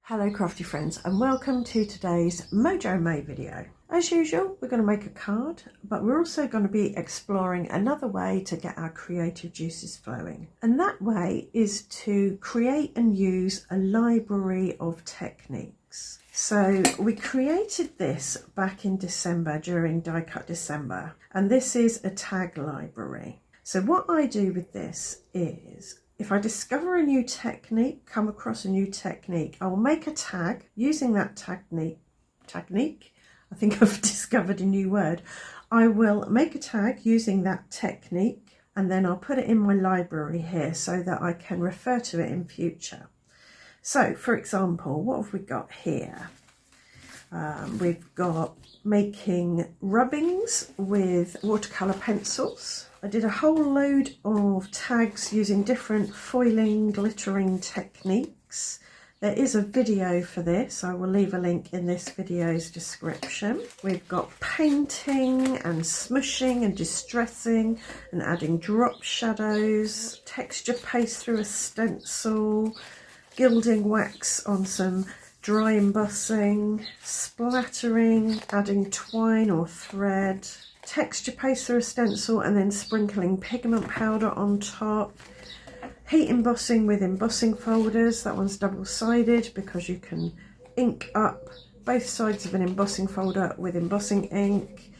Hello crafty friends and welcome to today's Mojo May video. As usual, we're going to make a card, but we're also going to be exploring another way to get our creative juices flowing. And that way is to create and use a library of techniques. So we created this back in December during Die Cut December, and this is a tag library. So what I do with this is, if I discover a new technique, come across a new technique, I will make a tag using that Tagnique. I think I've discovered a new word. I will make a tag using that technique and then I'll put it in my library here so that I can refer to it in future. So for example, what have we got here? We've got making rubbings with watercolour pencils. I did a whole load of tags using different foiling, glittering techniques. There is a video for this. I will leave a link in this video's description. We've got painting and smushing and distressing and adding drop shadows, texture paste through a stencil, gilding wax on some dry embossing, splattering, adding twine or thread, texture paste through a stencil and then sprinkling pigment powder on top, heat embossing with embossing folders. That one's double-sided because you can ink up both sides of an embossing folder with embossing ink.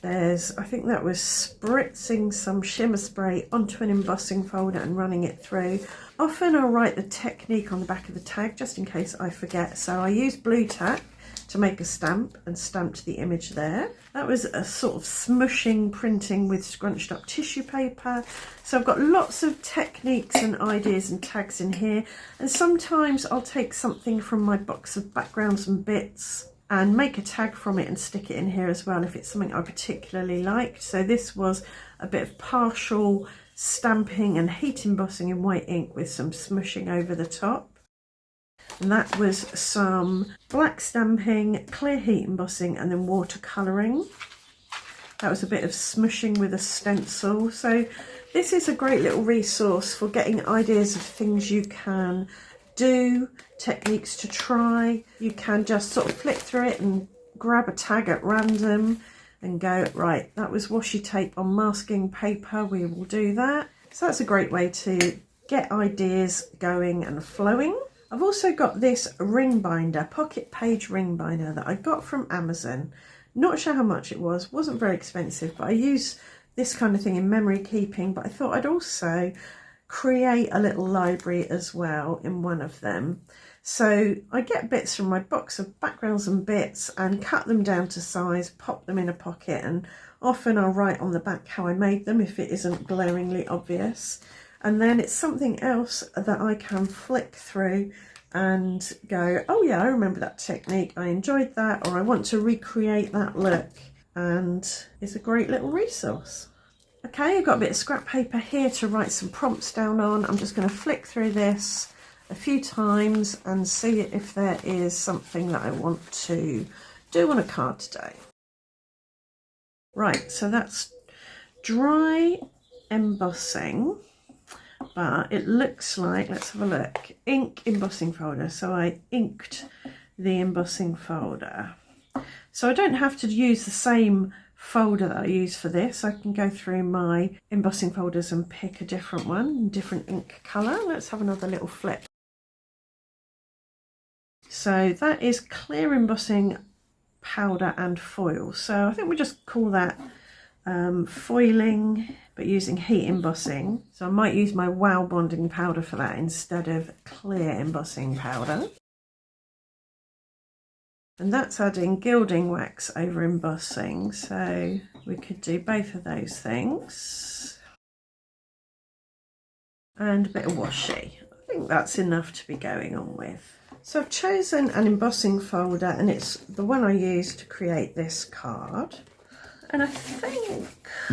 There's, I think that was spritzing some shimmer spray onto an embossing folder and running it through. Often I'll write the technique on the back of the tag just in case I forget. So I use blue tack to make a stamp and stamped the image there. That was a sort of smushing printing with scrunched up tissue paper. So I've got lots of techniques and ideas and tags in here. And sometimes I'll take something from my box of backgrounds and bits and make a tag from it and stick it in here as well if it's something I particularly liked. So this was a bit of partial stamping and heat embossing in white ink with some smushing over the top. And that was some black stamping, clear heat embossing and then watercolouring. That was a bit of smushing with a stencil. So this is a great little resource for getting ideas of things you can do, techniques to try. You can just sort of flick through it and grab a tag at random and go, right, that was washi tape on masking paper, we will do that. So that's a great way to get ideas going and flowing. I've also got this ring binder, pocket page ring binder that I got from Amazon. Not sure how much it was, wasn't very expensive, but I use this kind of thing in memory keeping, but I thought I'd also create a little library as well in one of them. So I get bits from my box of backgrounds and bits and cut them down to size, pop them in a pocket, and often I'll write on the back how I made them if it isn't glaringly obvious. And then it's something else that I can flick through and go, oh yeah, I remember that technique, I enjoyed that, or I want to recreate that look, and it's a great little resource. Okay, I've got a bit of scrap paper here to write some prompts down on. I'm just going to flick through this a few times and see if there is something that I want to do on a card today. Right, so that's dry embossing, but it looks like, let's have a look, ink embossing folder. So I inked the embossing folder. So I don't have to use the same folder that I use for this. I can go through my embossing folders and pick a different one, different ink colour. Let's have another little flip. So that is clear embossing powder and foil. So I think we just call that foiling, but using heat embossing. So I might use my wow bonding powder for that instead of clear embossing powder. And that's adding gilding wax over embossing. So we could do both of those things. And a bit of washi. I think that's enough to be going on with. So I've chosen an embossing folder and it's the one I used to create this card. And I think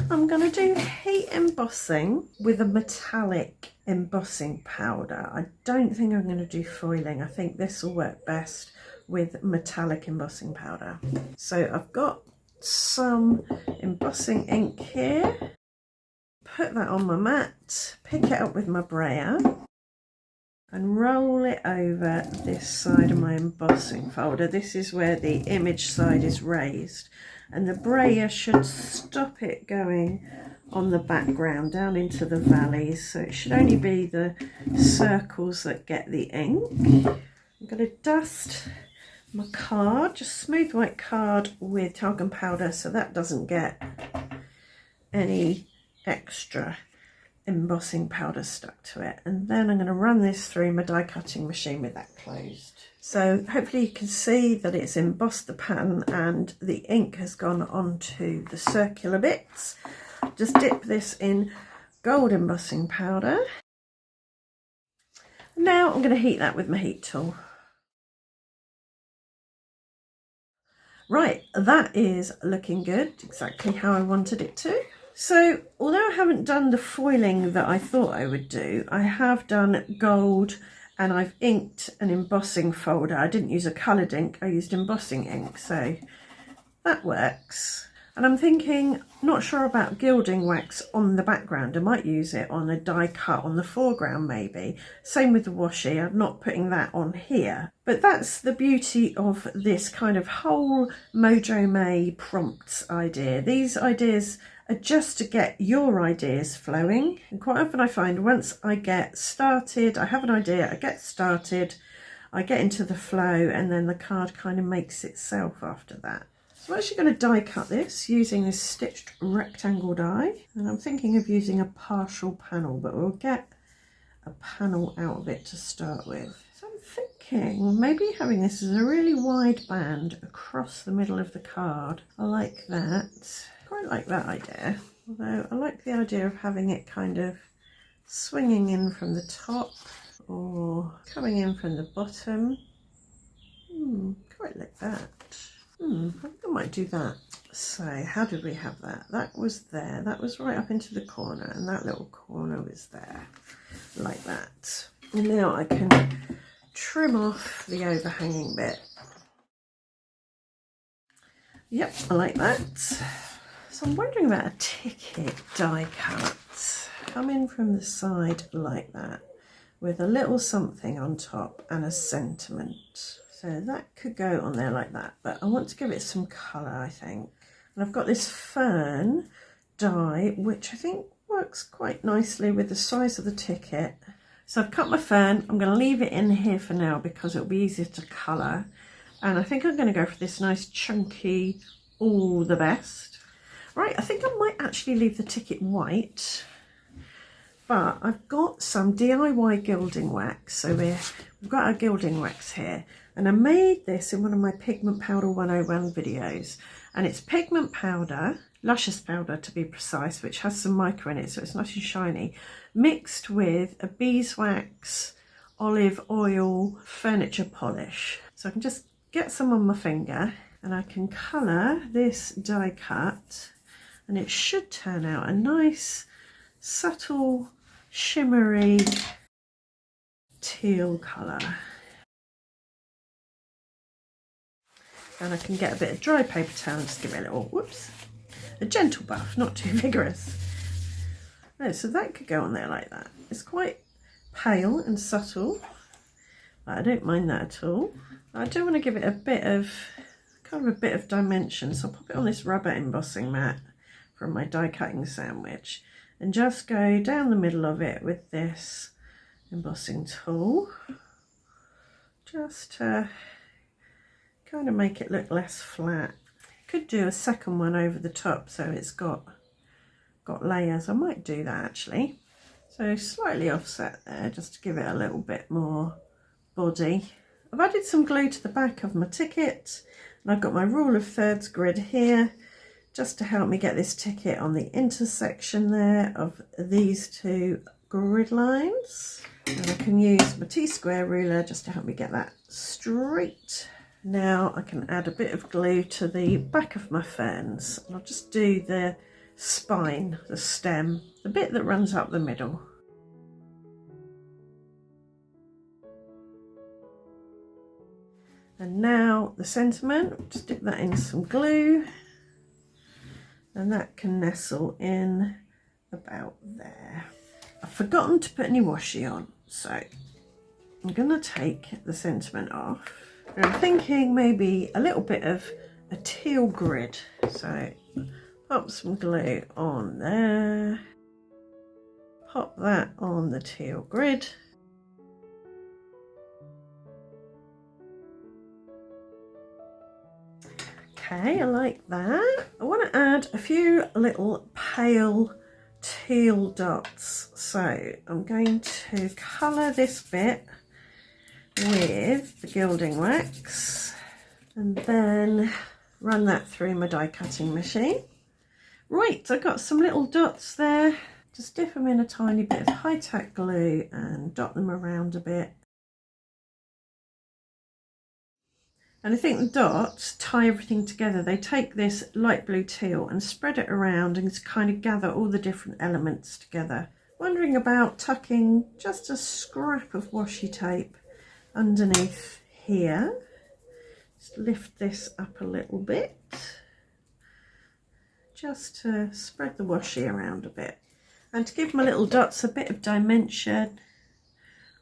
I'm going to do heat embossing with a metallic embossing powder. I don't think I'm going to do foiling. I think this will work best with metallic embossing powder. So I've got some embossing ink here. Put that on my mat, pick it up with my brayer. and roll it over this side of my embossing folder. This is where the image side is raised, and the brayer should stop it going on the background down into the valleys, so it should only be the circles that get the ink. I'm going to dust my card, just smooth white card with talcum powder so that doesn't get any extra embossing powder stuck to it, and then I'm going to run this through my die cutting machine with that closed. So hopefully you can see that it's embossed the pattern and the ink has gone onto the circular bits. Just dip this in gold embossing powder. Now I'm going to heat that with my heat tool. Right, that is looking good, exactly how I wanted it to. So although I haven't done the foiling that I thought I would do, I have done gold and I've inked an embossing folder. I didn't use a coloured ink, I used embossing ink, so that works. And I'm thinking, not sure about gilding wax on the background. I might use it on a die cut on the foreground maybe. Same with the washi, I'm not putting that on here. But that's the beauty of this kind of whole Mojo May prompts idea. These ideas are just to get your ideas flowing. And quite often I find once I get started, I have an idea, I get started, I get into the flow, and then the card kind of makes itself after that. So I'm actually going to die cut this using this stitched rectangle die, and I'm thinking of using a partial panel, but we'll get a panel out of it to start with. So I'm thinking maybe having this as a really wide band across the middle of the card. I like that. Quite like that idea, although I like the idea of having it kind of swinging in from the top or coming in from the bottom. Quite like that. I think I might do that. So how did we have that? That was there, that was right up into the corner, and that little corner was there, like that. And now I can trim off the overhanging bit. Yep, I like that. So I'm wondering about a ticket die cut. Come in from the side like that, with a little something on top and a sentiment. So that could go on there like that, but I want to give it some colour, I think. And I've got this fern die, which I think works quite nicely with the size of the ticket. So I've cut my fern. I'm going to leave it in here for now because it'll be easier to colour. And I think I'm going to go for this nice chunky all the best. Right, I think I might actually leave the ticket white. But I've got some DIY gilding wax. So we've got our gilding wax here. And I made this in one of my Pigment Powder 101 videos. And it's pigment powder, luscious powder to be precise, which has some mica in it, so it's nice and shiny, mixed with a beeswax, olive oil, furniture polish. So I can just get some on my finger and I can colour this die cut, and it should turn out a nice, subtle, shimmery teal colour. And I can get a bit of dry paper towel and just give it a little, whoops, a gentle buff, not too vigorous. Oh, so that could go on there like that. It's quite pale and subtle, but I don't mind that at all. I do want to give it a bit of, kind of a bit of dimension, so I'll pop it on this rubber embossing mat from my die cutting sandwich and just go down the middle of it with this embossing tool, just to kind of make it look less flat. Could do a second one over the top so it's got layers. I might do that actually. So slightly offset there just to give it a little bit more body. I've added some glue to the back of my ticket, and I've got my rule of thirds grid here just to help me get this ticket on the intersection there of these two grid lines. And I can use my T-square ruler just to help me get that straight. Now I can add a bit of glue to the back of my ferns, and I'll just do the spine, the stem, the bit that runs up the middle. And now the sentiment, just dip that in some glue, and that can nestle in about there. I've forgotten to put any washi on, so I'm going to take the sentiment off. And I'm thinking maybe a little bit of a teal grid. So pop some glue on there. Pop that on the teal grid. Okay, I like that. I want to add a few little pale teal dots. So I'm going to colour this bit with the gilding wax and then run that through my die cutting machine. Right, I've got some little dots there. Just dip them in a tiny bit of high-tack glue and dot them around a bit. And I think the dots tie everything together. They take this light blue teal and spread it around and kind of gather all the different elements together. Wondering about tucking just a scrap of washi tape underneath here. Just lift this up a little bit, just to spread the washi around a bit. And to give my little dots a bit of dimension,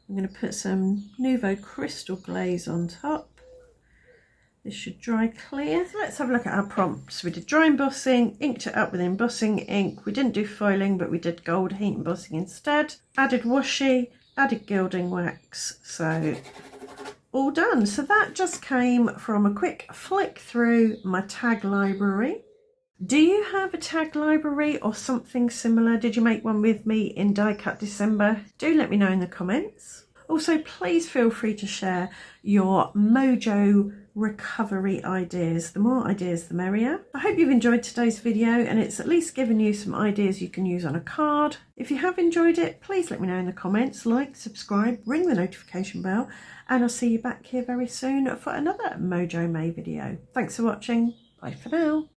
I'm going to put some Nouveau Crystal glaze on top. This should dry clear. So let's have a look at our prompts. We did dry embossing, inked it up with embossing ink. We didn't do foiling, but we did gold heat embossing instead. Added washi, added gilding wax. So all done. So that just came from a quick flick through my tag library. Do you have a tag library or something similar? Did you make one with me in Die Cut December? Do let me know in the comments. Also, please feel free to share your Mojo recovery ideas. The more ideas, the merrier. I hope you've enjoyed today's video and it's at least given you some ideas you can use on a card. If you have enjoyed it, please let me know in the comments. Like, subscribe, ring the notification bell, and I'll see you back here very soon for another Mojo May video. Thanks for watching. Bye for now.